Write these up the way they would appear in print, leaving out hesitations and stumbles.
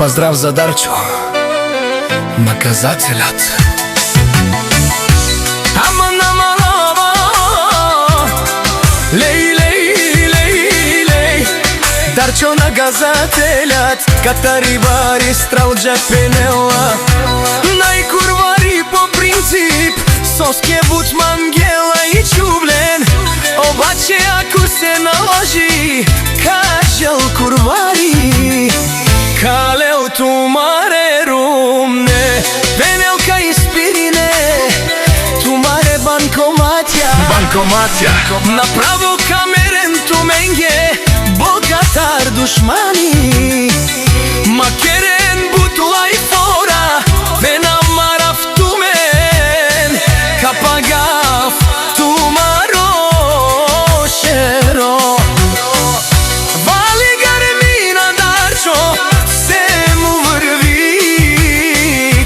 Поздрав за Дарчо, наказателят. Аман, аман, аман, лей, лей, лей, лей. Дарчо наказателят, катарибари стралджа пенела. Најкурвари по принцип, соске буч мангела и чублен. Обаче ако се наложи, кажал курвари, калел тумаре румне, пенелка испирине, тумаре банкоматја. Банкоматја Направо камерен туменге, богатар душмани. Макерен бутла и фора, вена марав тумен, капагав тумаро шеро. Вали гармина Дарчо, се му врви,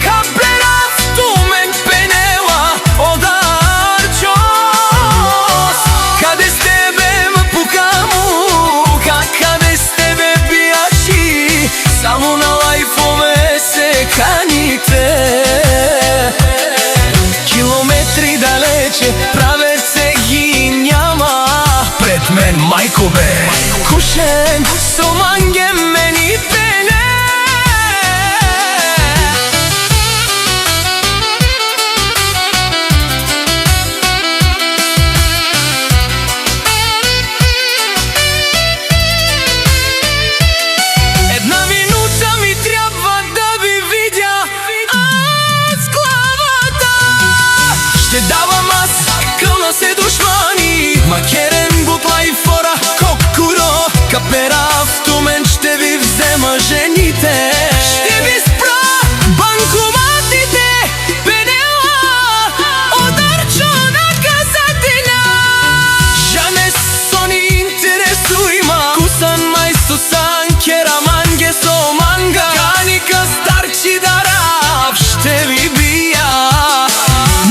каперав тумен пенела о Дарчо. Каде сте бе мпукамука, каде сте бе бијачи, само на лајфове се каните. Километри далече, правец ги няма, пред мен мајко бе кушен со манге мени пене. Една минута ми треба да ви видя аз главата. Ще давам аз, кълна се душмани, макерен бутла и фора, кокуро, каперав тумен, ще ви взема жените. Ще ви спра банкоматите, пенела о Дарчо наказателя. Жане сони интересујма, кусан мајсто сан, кера манге со манга, каника старчи дарав, ще ви бија.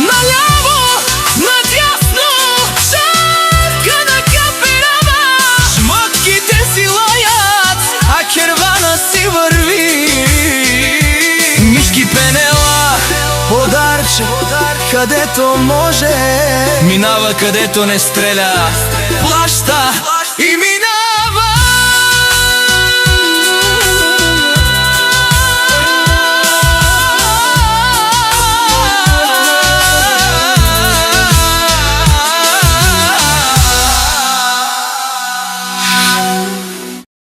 Наляво, надјасно, шарка на каперава, шмотките си лајат, а кервана си върви. Мишки пенела, о Дарче, където може, минава където не стреля, плаща и минава.